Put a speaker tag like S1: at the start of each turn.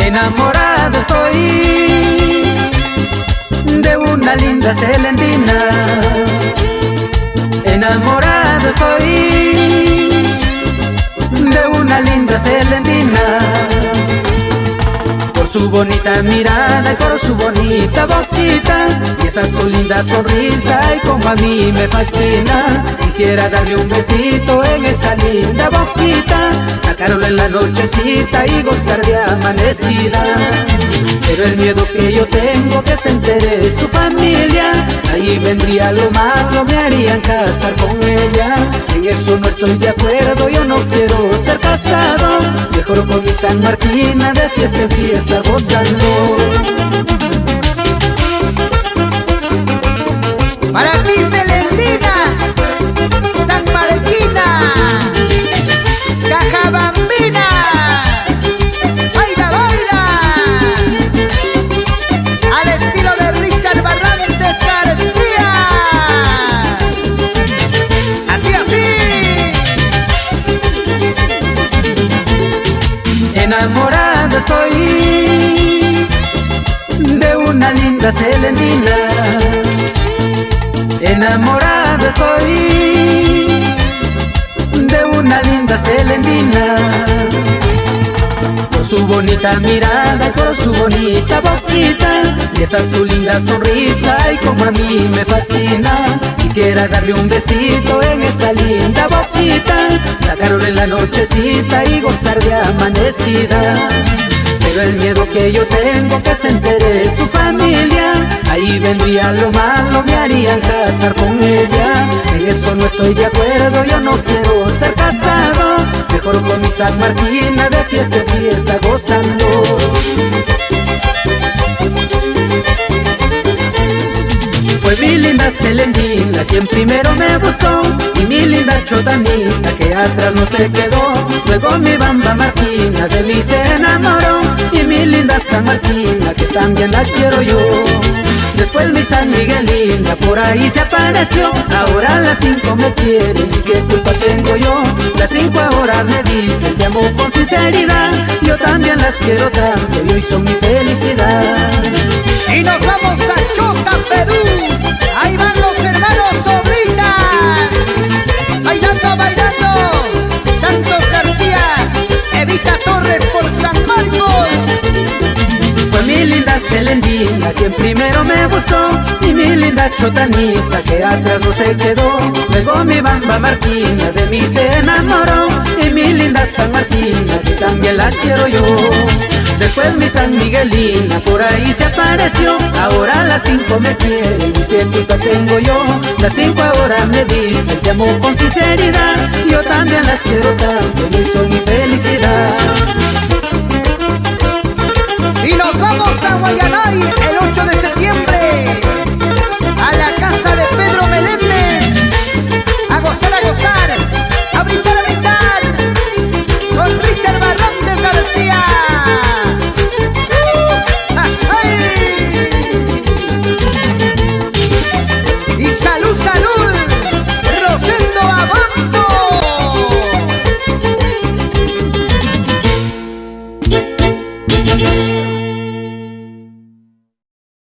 S1: Enamorado estoy de una linda celentina. Enamorado estoy de una linda celentina. Por su bonita mirada y por su bonita boquita y esa su linda sonrisa y como a mí me fascina. Quisiera darle un besito en esa linda boquita, sacarlo en la nochecita y gozar de amanecida. Pero el miedo que yo tengo que se entere su familia, ahí vendría lo malo, me harían casar con ella. En eso no estoy de acuerdo, yo no quiero ser casado, mejor con mi San Martina de fiesta en fiesta gozando.
S2: Para ti, Celentina, San Martina, Cajabambina, baila, baila, al estilo de Richard Barrantes García. Así, así.
S1: Enamorado estoy de una linda celentina. Enamorado estoy de una linda celentina. Por su bonita mirada y por su bonita boquita y esa su linda sonrisa y como a mí me fascina. Quisiera darle un besito en esa linda boquita, sacarlo en la nochecita y gozar de amanecida. Pero el miedo que yo tengo que se entere su familia, ahí vendría lo malo, me harían casar con ella. En eso no estoy de acuerdo, yo no quiero ser casado, mejor con mi San Martina de fiesta en fiesta gozando. Fue mi linda celentina quien primero me buscó, y mi linda chotanita que atrás no se quedó. Luego mi bamba Martina de mí se enamoró, y mi linda San Martina que también la quiero yo. Después mi San Miguelina por ahí se apareció, ahora las 5 me quieren y qué culpa tengo yo. Las 5 ahora me dicen te amo con sinceridad, yo también las quiero tanto y hoy son mi felicidad.
S2: Y nos vamos a Chota, Perú. Ahí van los hermanos Sobritas, bailando, bailando. Santos García, Evita Torres por San Marcos.
S1: Fue mi linda celentina quien primero me buscó, y mi linda chotanita que atrás no se quedó. Luego mi bamba Martina de mí se enamoró, y mi linda San Martina que también la quiero yo. Después mi San Miguelina por ahí se apareció, ahora las 5 me quieren y qué culpa tengo yo. Las 5 ahora me dicen te amo con sinceridad, yo también las quiero tanto y son mi felicidad.
S2: Y nos vamos a Guayanay el 8 de septiembre.